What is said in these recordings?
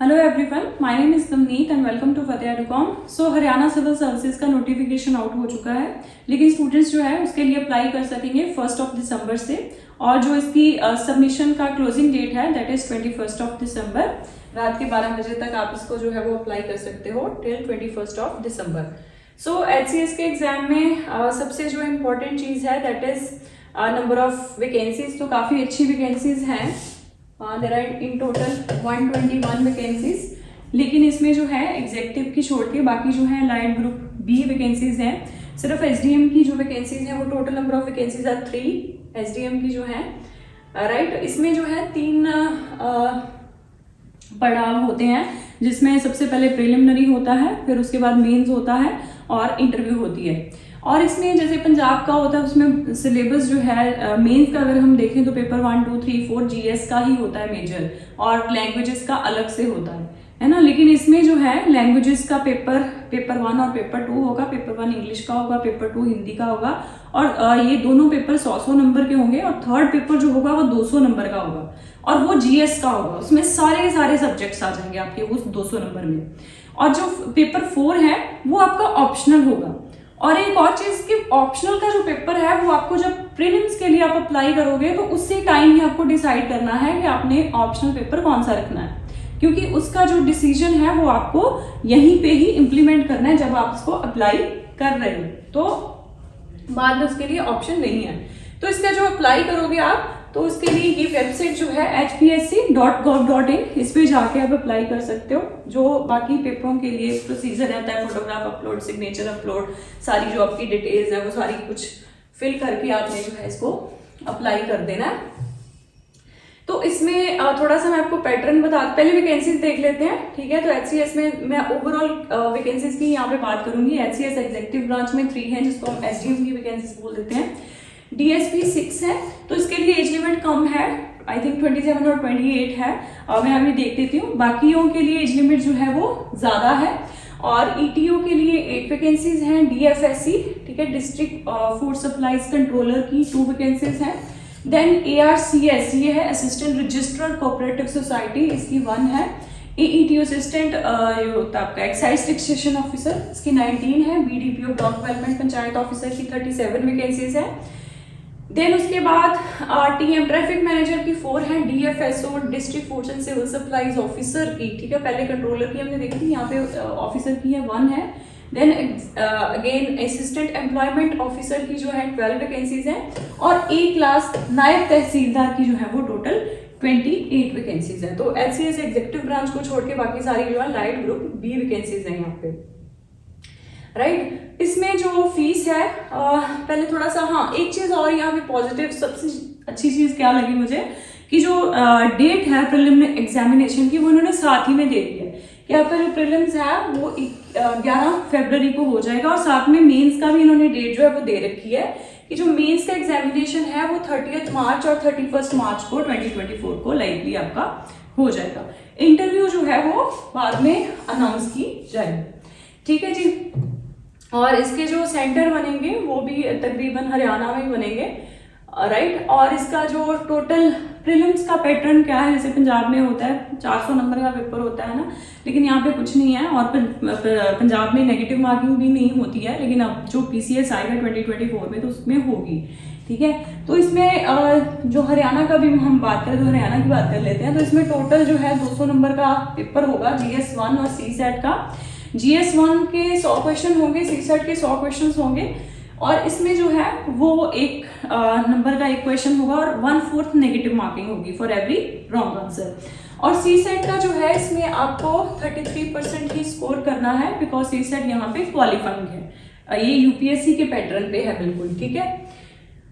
Hello everyone, my name is Navneet and welcome to Fateh.com. So Haryana civil services का notification out हो चुका है, लेकिन स्टूडेंट्स जो है उसके लिए अप्लाई कर सकेंगे 1 दिसंबर से। और जो इसकी सबमिशन का क्लोजिंग डेट है दैट इज 21 दिसंबर। रात के 12 बजे तक आप इसको जो है वो अप्लाई कर सकते हो टिल 21 दिसंबर। सो एचसीएस के एग्जाम में सबसे जो इम्पोर्टेंट चीज है that is number of vacancies. तो काफी अच्छी वैकेंसीज हैं, there are in total 121 vacancies, लेकिन इसमें जो है एग्जेक्टिव की छोड़ के बाकी जो है लाइट ग्रुप बी वैकेंसीज हैं। सिर्फ एसडीएम की जो वैकेंसीज हैं वो total number of vacancies are 3 SDM की जो है, राइट। इसमें जो है 3 पड़ाव होते हैं, जिसमें सबसे पहले प्रिलिमिनरी होता है, फिर उसके बाद मेंस होता है और इंटरव्यू होती है। और इसमें जैसे पंजाब का होता है उसमें सिलेबस जो है मेंस का अगर हम देखें तो पेपर 1, 2, 3, 4 जीएस का ही होता है मेजर, और लैंग्वेजेस का अलग से होता है ना। लेकिन इसमें जो है लैंग्वेजेस का पेपर 1 और पेपर 2 होगा। पेपर 1 इंग्लिश का होगा, पेपर 2 हिंदी का होगा, और ये दोनों पेपर 100 नंबर के होंगे। और थर्ड पेपर जो होगा वो 200 नंबर का होगा, और वो जीएस का होगा। उसमें सारे सब्जेक्ट्स आ जाएंगे आपके उस 200 नंबर में। और जो पेपर 4 है वो आपका ऑप्शनल होगा। और एक और चीज कि ऑप्शनल का जो पेपर है वो आपको जब प्रीलिम्स के लिए आप अप्लाई करोगे तो उसी टाइम ही आपको डिसाइड करना है कि आपने ऑप्शनल पेपर कौन सा रखना है, क्योंकि उसका जो डिसीजन है वो आपको यहीं पे ही इंप्लीमेंट करना है जब आप इसको अप्लाई कर रहे हो। तो बाद में उसके लिए ऑप्शन नहीं है। तो इसका जो अप्लाई करोगे आप, तो उसके लिए ये वेबसाइट जो है hpsc.gov.in, इस पे जाके आप अप्लाई कर सकते हो। जो बाकी पेपरों के लिए प्रोसीजर रहता है, फोटोग्राफ अपलोड, सिग्नेचर अपलोड, सारी जो आपकी डिटेल्स है वो सारी कुछ फिल करके आपने जो है इसको अप्लाई कर देना है। तो इसमें थोड़ा सा मैं आपको पैटर्न पहले वैकेंसीज देख लेते हैं, ठीक है। तो एचसीएस में मैं ओवरऑल वैकेंसीज की यहाँ पे बात करूंगी। एचसीएस एग्जीक्यूटिव ब्रांच में 3 हैं, जिसको हम एसडीएम की वैकेंसीज बोल देते हैं। डीएसपी 6 है, तो इसके लिए एज लिमिट कम है, आई थिंक 27 और 28 है। मैं अभी देख देती हूँ। बाकियों के लिए एज लिमिट जो है वो ज्यादा है। और ईटीओ के लिए 8 वैकेंसीज हैं। डीएफएससी, ठीक है, डिस्ट्रिक्ट फूड सप्लाईज कंट्रोलर की 2 वैकेंसीज हैं। देन एआरसीएस, ये है असिस्टेंट रजिस्ट्रार कोऑपरेटिव सोसाइटी, इसकी 1 है। एईटी असिस्टेंट ये होता है आपका एक्साइज टैक्सेशन ऑफिसर, इसकी 19 है। BDPO block development panchayat officer की 37 वैकेंसीज है। देन उसके बाद टीएम ट्रैफिक मैनेजर की 4 है। DFSO district foods and civil supplies officer की, ठीक है, पहले कंट्रोलर की हमने देखी थी, यहाँ पे ऑफिसर की है 1 है। Then again assistant employment officer की जो है 12 वैकेंसीज हैं। और एक क्लास नायब तहसीलदार की जो है वो टोटल 28 वैकेंसीज है। तो एचसीएस एग्जीक्यूटिव ब्रांच को छोड़ के बाकी सारी जो है लाइट ग्रुप बी वैकेंसीज है यहाँ पे, राइट। इसमें जो फीस है पहले थोड़ा सा, हाँ एक चीज और यहाँ पे पॉजिटिव सबसे अच्छी चीज क्या लगी मुझे कि जो डेट है प्रीलिमिनरी एग्जामिनेशन की वो उन्होंने साथ ही में दे दी है कि आपका जो प्रीलिम्स है वो 11 फरवरी को हो जाएगा। और साथ में मेंस का भी इन्होंने डेट जो है वो दे रखी है कि जो मेंस का एग्जामिनेशन है वो 30 मार्च और 31 मार्च को 2024 को लाइकली आपका हो जाएगा। इंटरव्यू जो है वो बाद में अनाउंस की जाएगी, ठीक है जी। और इसके जो सेंटर बनेंगे वो भी तकरीबन हरियाणा में ही बनेंगे, राइट। और इसका जो टोटल प्रीलिम्स का पैटर्न क्या है, जैसे पंजाब में होता है 400 नंबर का पेपर होता है ना, लेकिन यहाँ पे कुछ नहीं है। और पंजाब में नेगेटिव मार्किंग भी नहीं होती है, लेकिन अब जो पीसीएस आएगा 2024 में तो उसमें होगी, ठीक है। तो इसमें जो हरियाणा का भी हम बात करें तो हरियाणा की बात कर लेते हैं। तो इसमें टोटल जो है 200 नंबर का पेपर होगा GS1 और CSET का। GS1 के 100 क्वेश्चन होंगे, CSET के 100 क्वेश्चन होंगे। और इसमें जो है वो 1 नंबर का 1 क्वेश्चन होगा और 1/4 नेगेटिव मार्किंग होगी फॉर एवरी रॉन्ग आंसर। और CSET का जो है इसमें आपको 33% ही स्कोर करना है, बिकॉज CSET यहाँ पे क्वालिफाइंग है। ये यूपीएससी के पैटर्न पे है बिल्कुल, ठीक है।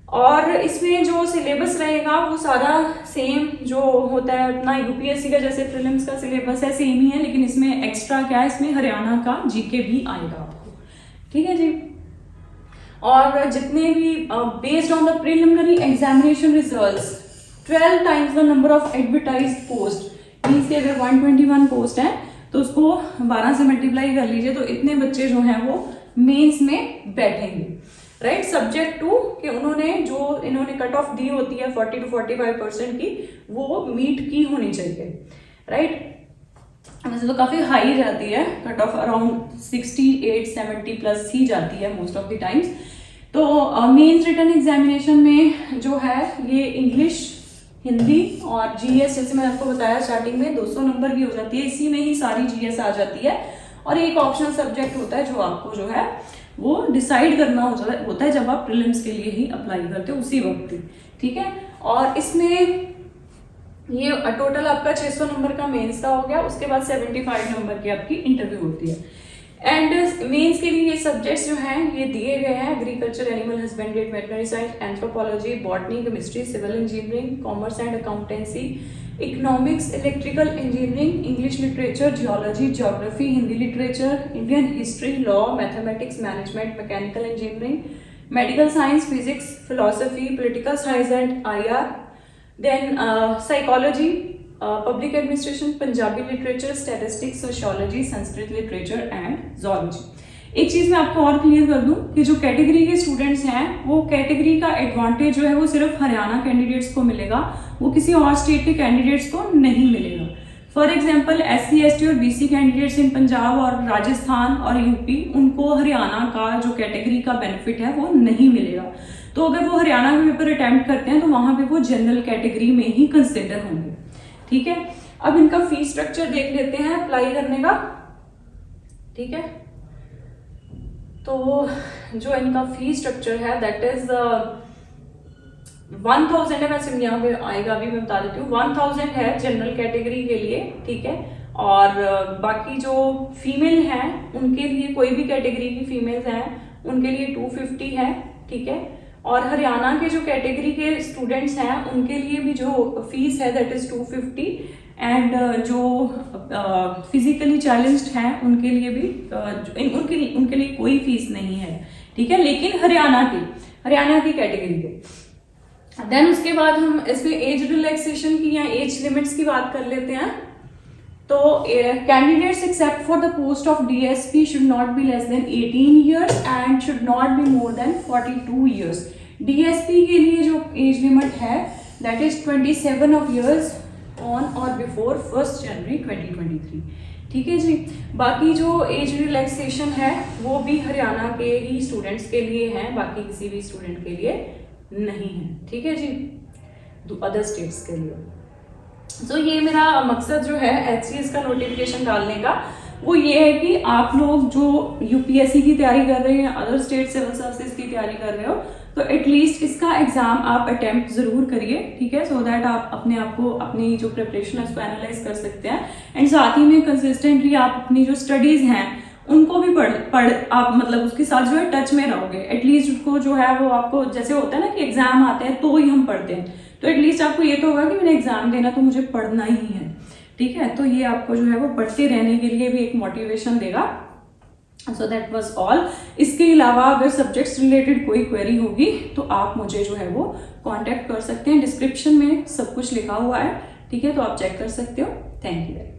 और इसमें जो सिलेबस रहेगा वो सारा सेम जो होता है अपना यूपीएससी का, जैसे प्रीलिम्स का सिलेबस है सेम ही है, लेकिन इसमें एक्स्ट्रा क्या है, इसमें हरियाणा का जीके भी आएगा आपको, ठीक है जी। और जितने भी based on the preliminary examination results 12 times the number of advertised post, means के अगर 121 पोस्ट है तो उसको 12 से मल्टीप्लाई कर लीजिए, तो इतने बच्चे जो हैं वो मेंस में बैठेंगे, राइट। सब्जेक्ट टू कि इन्होंने कट ऑफ दी होती है 40 to 45% की, वो मीट की होनी चाहिए, राइट। वैसे तो काफ़ी हाई जाती है, कट ऑफ अराउंड 68-70 प्लस ही जाती है मोस्ट ऑफ द टाइम्स। तो मेंस रिटन एग्जामिनेशन में जो है ये इंग्लिश, हिंदी और जीएस, जैसे मैंने आपको बताया स्टार्टिंग में 200 नंबर की हो जाती है, इसी में ही सारी जीएस आ जाती है। और एक ऑप्शनल सब्जेक्ट होता है जो आपको जो है वो डिसाइड करना होता है जब आप प्रीलिम्स के लिए ही अप्लाई करते हो उसी वक्त ही, ठीक है। और इसमें ये टोटल आपका 600 नंबर का मेंस का हो गया, उसके बाद 75 नंबर की आपकी इंटरव्यू होती है। एंड मेंस के लिए ये सब्जेक्ट्स जो हैं ये दिए गए हैं: agriculture, animal husbandry, veterinary science, anthropology, botany, chemistry, civil engineering, commerce and accountancy, economics, electrical engineering, English literature, geology, geography, Hindi literature, Indian history, law, mathematics, management, mechanical engineering, medical science, physics, philosophy, political science and IR, then psychology, public administration, Punjabi literature, statistics, sociology, Sanskrit literature and zoology. एक चीज मैं आपको और clear कर दूं कि जो category के स्टूडेंट्स हैं वो कैटेगरी का एडवांटेज जो है वो सिर्फ हरियाणा कैंडिडेट्स को मिलेगा, वो किसी और स्टेट के कैंडिडेट्स को नहीं मिलेगा। फॉर एग्जाम्पल SC, ST और BC कैंडिडेट्स इन पंजाब और राजस्थान और यूपी, उनको हरियाणा का जो कैटेगरी का बेनिफिट है वो नहीं मिलेगा। तो अगर वो हरियाणा का पेपर अटेम्प्ट करते हैं तो वहां पे वो जनरल कैटेगरी में ही कंसिडर होंगे, ठीक है। अब इनका फीस स्ट्रक्चर देख लेते हैं अप्लाई करने का, ठीक है। तो जो इनका फीस स्ट्रक्चर है दैट इज 1000 है, वैसे यहाँ पे आएगा अभी मैं बता देती हूँ। 1000 है जनरल कैटेगरी के लिए, ठीक है। और बाकी जो फीमेल हैं उनके लिए, कोई भी कैटेगरी की फीमेल्स हैं उनके लिए 250 है, ठीक है। और हरियाणा के जो कैटेगरी के स्टूडेंट्स हैं उनके लिए भी जो फीस है दैट इज 250। एंड जो फिजिकली चैलेंज्ड हैं उनके लिए भी उनके लिए कोई फीस नहीं है, ठीक है, लेकिन हरियाणा की कैटेगरी के। देन उसके बाद हम इसमें एज रिलैक्सेशन की या एज लिमिट्स की बात कर लेते हैं। तो candidates except for the post of DSP should not be less than 18 years and should not be more than 42 years. DSP के लिए जो एज लिमिट है that is 27 of years on और बिफोर 1 जनवरी 2023, ठीक है जी। बाकी जो एज रिलैक्सेशन है वो भी हरियाणा के ही स्टूडेंट्स के लिए है, बाकी किसी भी स्टूडेंट के लिए नहीं है, ठीक है जी, अदर स्टेट्स के लिए। तो ये मेरा मकसद जो है HCS का नोटिफिकेशन डालने का वो ये है कि आप लोग जो UPSC की तैयारी कर रहे हैं, अदर स्टेट सिविल सर्विसेज की तैयारी कर रहे हो, तो एटलीस्ट इसका एग्जाम आप अटेम्प्ट जरूर करिए, ठीक है, सो दैट आप अपने आप को अपनी जो प्रिपरेशन है उसको एनालाइज कर सकते हैं। एंड साथ ही में कंसिस्टेंटली आप अपनी जो स्टडीज हैं उनको भी पढ़ आप मतलब उसके साथ जो है टच में रहोगे। एटलीस्ट उसको जो है वो आपको, जैसे होता है ना कि एग्जाम आते हैं तो ही हम पढ़ते हैं, तो एटलीस्ट आपको ये तो होगा कि मैंने एग्जाम देना तो मुझे पढ़ना ही है, ठीक है। तो ये आपको जो है वो पढ़ते रहने के लिए भी एक मोटिवेशन देगा। So that was all. इसके अलावा अगर सब्जेक्ट्स रिलेटेड कोई क्वेरी होगी तो आप मुझे जो है वो कांटेक्ट कर सकते हैं, डिस्क्रिप्शन में सब कुछ लिखा हुआ है, ठीक है, तो आप चेक कर सकते हो। Thank you.